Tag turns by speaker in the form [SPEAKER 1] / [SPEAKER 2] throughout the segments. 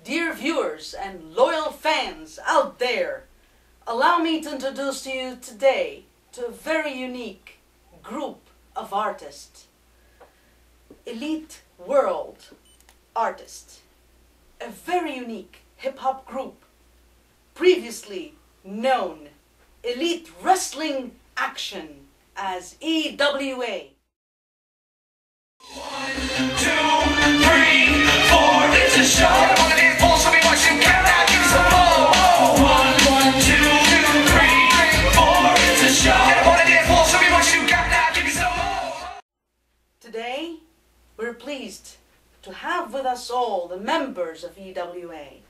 [SPEAKER 1] Dear viewers and loyal fans out there, allow me to introduce to you today to a very unique group of artists. Elite World Artists. A very unique hip-hop group, previously known Elite Wrestling Action as EWA.
[SPEAKER 2] 1, 2, 3, 4, it's a show. All it is, balls, show me what you got now, give me some more. 1, 2, 3, 4, it's a show. All it is, balls, show me what you got now, give me some more.
[SPEAKER 1] Today, we're pleased to have with us all the members of EWA.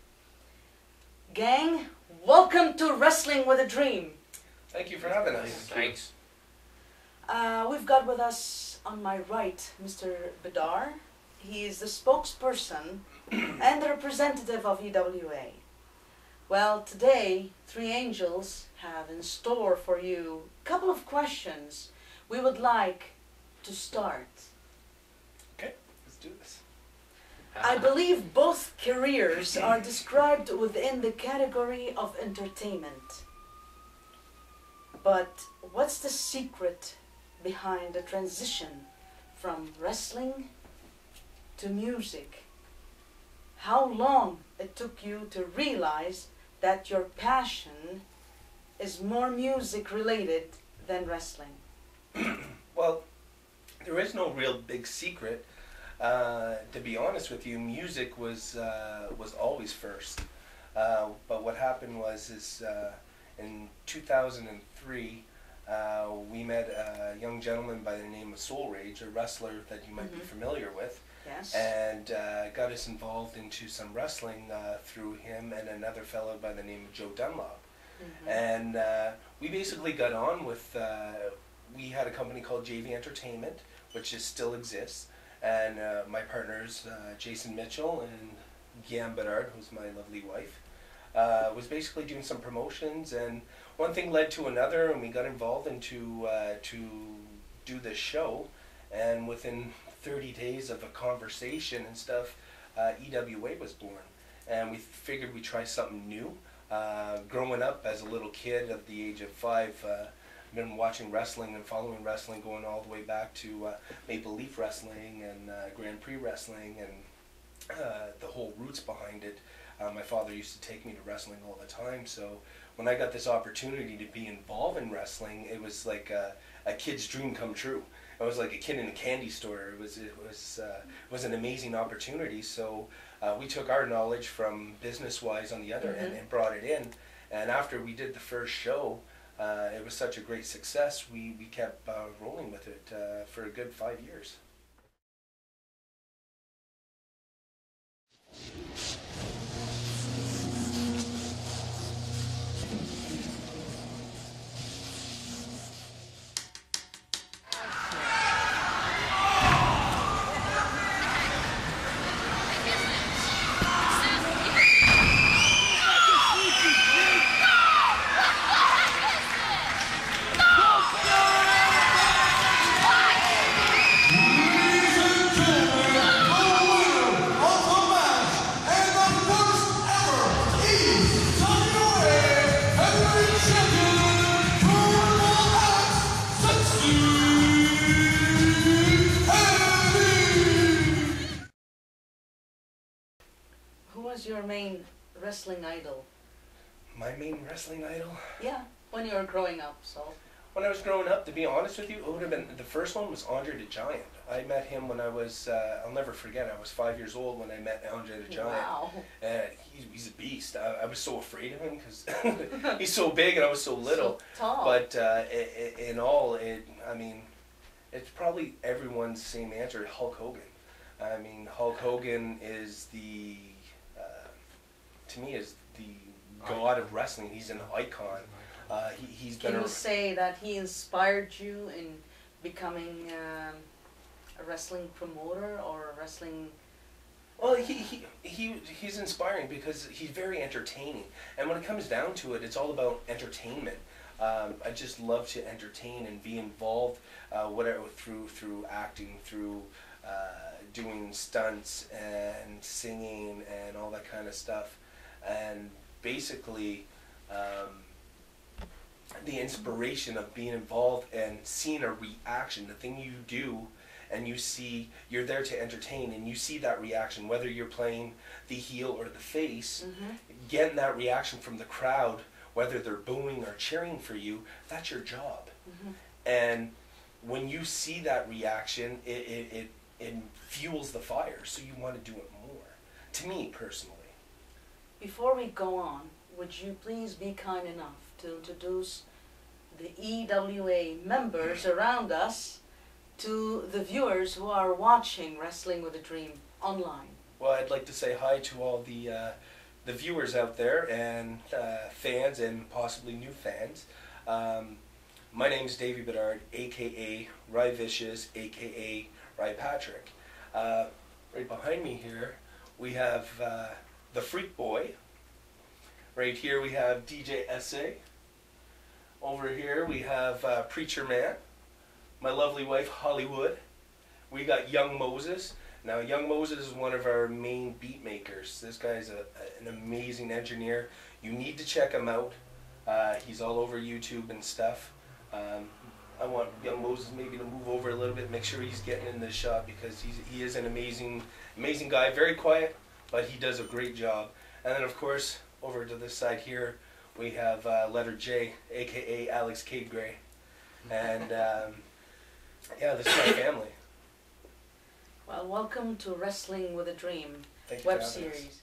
[SPEAKER 1] Gang, welcome to Wrestling with a Dream.
[SPEAKER 3] Thank you for having us.
[SPEAKER 4] Thanks.
[SPEAKER 1] We've got with us on my right Mr. Bedar. He is the spokesperson and the representative of EWA. Well, today, Three Angels have in store for you a couple of questions we would like to start.
[SPEAKER 3] Okay, let's do this.
[SPEAKER 1] I believe both careers are described within the category of entertainment. But what's the secret behind the transition from wrestling to music? How long it took you to realize that your passion is more music related than wrestling?
[SPEAKER 3] Well, there is no real big secret. To be honest with you, music was always first. But what happened was in 2003, we met a young gentleman by the name of Soul Rage, a wrestler that you might be familiar with.
[SPEAKER 1] Yes.
[SPEAKER 3] And got us involved into some wrestling through him and another fellow by the name of Joe Dunlop. And we basically got on with, we had a company called JV Entertainment, which still exists. And my partners, Jason Mitchell and Guillaume Bedard, who's my lovely wife, was basically doing some promotions, and one thing led to another, and we got involved into to do this show. And within 30 days of a conversation and stuff, EWA was born, and we figured we'd try something new. Growing up as a little kid of the age of 5, I've been watching wrestling and following wrestling going all the way back to Maple Leaf Wrestling and Grand Prix Wrestling and the whole roots behind it. My father used to take me to wrestling all the time, so when I got this opportunity to be involved in wrestling, it was like a kid's dream come true. I was like a kid in a candy store. It was an amazing opportunity. So we took our knowledge from business-wise on the other end and brought it in. And after we did the first show, it was such a great success. We kept rolling with it for a good 5 years.
[SPEAKER 1] Who was your main wrestling idol?
[SPEAKER 3] My main wrestling idol?
[SPEAKER 1] Yeah, when you were growing up, so.
[SPEAKER 3] When I was growing up, to be honest with you, it would have been, the first one was Andre the Giant. I met him when I was, I'll never forget, I was 5 years old when I met Andre the Giant.
[SPEAKER 1] Wow.
[SPEAKER 3] And he's a beast. I was so afraid of him because he's so big and I was so little.
[SPEAKER 1] So tall.
[SPEAKER 3] But in all, I mean, it's probably everyone's same answer, Hulk Hogan. I mean, Hulk Hogan is the, to me, is the god of wrestling. He's an icon. He's been
[SPEAKER 1] Can you say that he inspired you in becoming a wrestling promoter or a wrestling?
[SPEAKER 3] Well, he's inspiring because he's very entertaining. And when it comes down to it, it's all about entertainment. I just love to entertain and be involved, whatever through acting, through doing stunts and singing and all that kind kind of stuff, and basically the inspiration of being involved and seeing a reaction, the thing you do, and you see you're there to entertain, and you see that reaction, whether you're playing the heel or the face, getting that reaction from the crowd, whether they're booing or cheering for you, that's your job. And when you see that reaction, it fuels the fire, so you want to do it more. To me, personally.
[SPEAKER 1] Before we go on, would you please be kind enough to introduce the EWA members around us to the viewers who are watching Wrestling with a Dream online?
[SPEAKER 3] Well, I'd like to say hi to all the viewers out there, and fans, and possibly new fans. My name's Davey Bedard, aka Rye Vicious, aka Rye Patrick. Right behind me here, we have the Freak Boy. Right here we have DJ SA. Over here we have Preacher Man. My lovely wife Hollywood. We got Young Moses. Now Young Moses is one of our main beat makers. This guy's an amazing engineer. You need to check him out. He's all over YouTube and stuff. I want Young Moses maybe to move over a little bit, make sure he's getting in the shot, because he is an amazing guy. Very quiet, but he does a great job. And then of course, over to this side here, we have letter J, aka Alex Cade Gray. And yeah, this is my family.
[SPEAKER 1] Well, welcome to Wrestling with a Dream
[SPEAKER 3] Thank you
[SPEAKER 1] web
[SPEAKER 3] for having us.
[SPEAKER 1] series.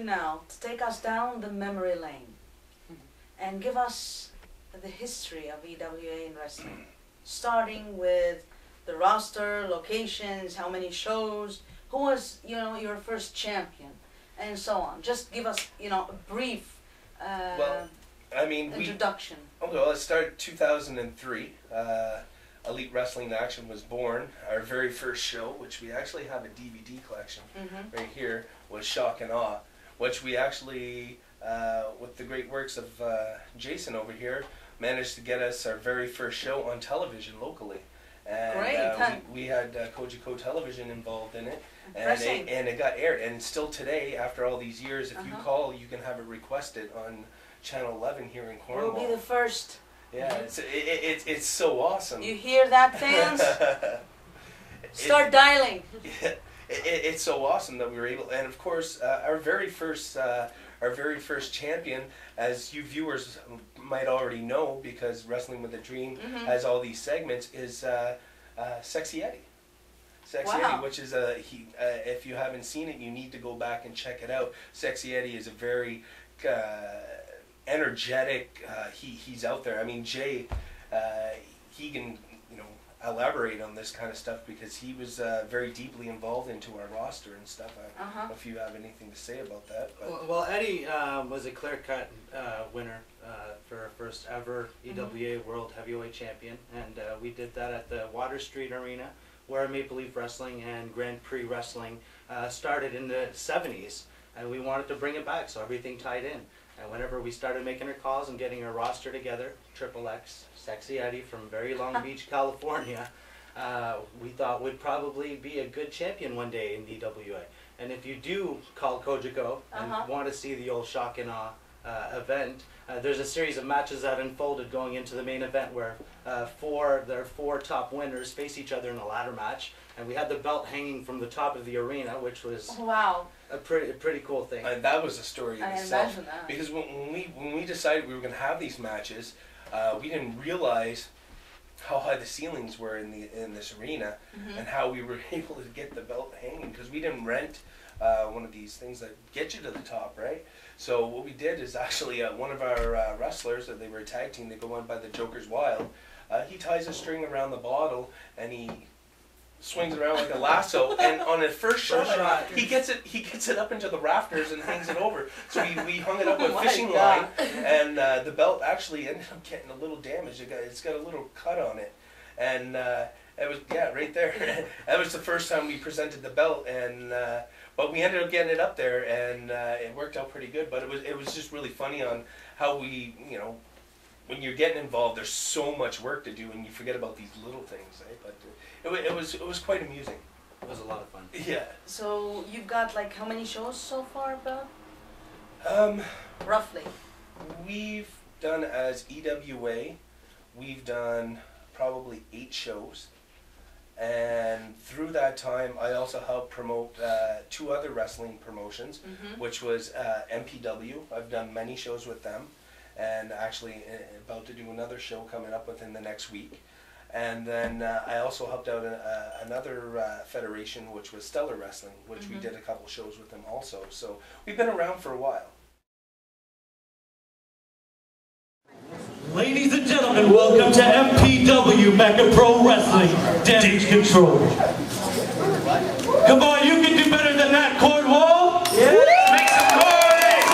[SPEAKER 1] Now to take us down the memory lane and give us the history of EWA in wrestling, starting with the roster, locations, how many shows, who was your first champion, and so on. Just give us a brief
[SPEAKER 3] Well, I mean,
[SPEAKER 1] introduction.
[SPEAKER 3] Okay, well, it started 2003. Elite Wrestling Action was born. Our very first show, which we actually have a DVD collection right here, was Shock and Awe, which we actually, with the great works of Jason over here, managed to get us our very first show on television locally. And we had Kojiko Television involved in it, and it got aired. And still today, after all these years, if you call, you can have it requested on Channel 11 here in Cornwall.
[SPEAKER 1] We'll be the first.
[SPEAKER 3] Yeah, it's so awesome.
[SPEAKER 1] You hear that, fans? Start dialing.
[SPEAKER 3] It's so awesome that we were able, and of course, our very first champion, as you viewers might already know, because Wrestling with a Dream has all these segments, is Sexy Eddie. Sexy Eddie, which is if you haven't seen it, you need to go back and check it out. Sexy Eddie is a very energetic. He's out there. I mean, Jay, he can elaborate on this kind of stuff, because he was very deeply involved into our roster and stuff. I don't know if you have anything to say about that. But.
[SPEAKER 4] Well, Eddie was a clear-cut winner for our first ever EWA World Heavyweight Champion, and we did that at the Water Street Arena, where Maple Leaf Wrestling and Grand Prix Wrestling started in the 70s, and we wanted to bring it back, so everything tied in. And whenever we started making our calls and getting our roster together, Triple X, Sexy Eddie from very Long Beach, California, we thought would probably be a good champion one day in EWA. And if you do call Kojiko and want to see the old Shock and Awe event, there's a series of matches that unfolded going into the main event where their four top winners face each other in a ladder match, and we had the belt hanging from the top of the arena, which was
[SPEAKER 1] Wow.
[SPEAKER 4] a pretty cool thing.
[SPEAKER 3] That was a story in
[SPEAKER 1] I
[SPEAKER 3] itself.
[SPEAKER 1] imagine that.
[SPEAKER 3] Because when we decided we were going to have these matches, we didn't realize how high the ceilings were in this arena, and how we were able to get the belt hanging, because we didn't rent one of these things that get you to the top, right? So what we did is actually one of our wrestlers, that they were a tag team, they go on by the Joker's Wild, he ties a string around the bottle and he swings it around like a lasso, and on his first shot he gets it up into the rafters and hangs it over. So we hung it up with
[SPEAKER 1] Oh my
[SPEAKER 3] fishing
[SPEAKER 1] God.
[SPEAKER 3] line, and the belt actually ended up getting a little damaged. It's got a little cut on it, and it was right there. That was the first time we presented the belt, and but we ended up getting it up there, and it worked out pretty good. But it was just really funny on how we, when you're getting involved, there's so much work to do, and you forget about these little things, right? But it was quite amusing.
[SPEAKER 4] It was a lot of fun.
[SPEAKER 3] Yeah.
[SPEAKER 1] So you've got like how many shows so far, Bill? Roughly.
[SPEAKER 3] We've done, as EWA, we've done probably 8 shows. And through that time, I also helped promote 2 other wrestling promotions, which was MPW. I've done many shows with them, and actually about to do another show coming up within the next week. And then I also helped out another federation, which was Stellar Wrestling, which we did a couple shows with them also. So we've been around for a while.
[SPEAKER 5] Ladies and gentlemen, welcome to MPW Mecca Pro Wrestling Damage Control. Come on, you can do better than that, Cornwall. Yeah. Make some noise.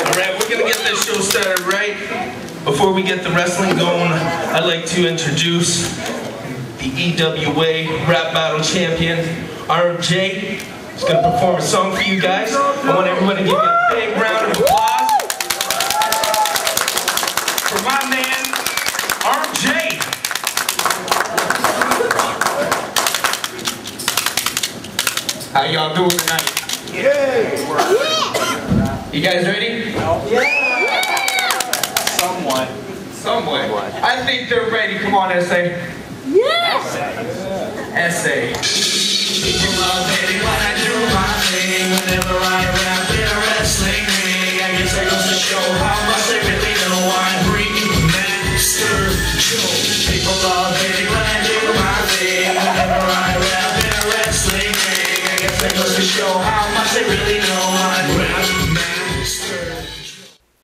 [SPEAKER 6] All right, we're gonna get this show started right. Before we get the wrestling going, I'd like to introduce the EWA Rap Battle Champion, RJ. He's going to perform a song for you guys. I want everyone to give you a big round of applause for my man, RJ. How y'all doing tonight? Yeah. You guys ready?
[SPEAKER 5] Yeah.
[SPEAKER 6] Somewhat. I think they're ready. Come on, SA.
[SPEAKER 1] Yes.
[SPEAKER 6] SA.
[SPEAKER 2] People love me when I do my thing. Whenever I rap in a wrestling ring, I guess that goes to show how much they really know I'm Master Joe. People love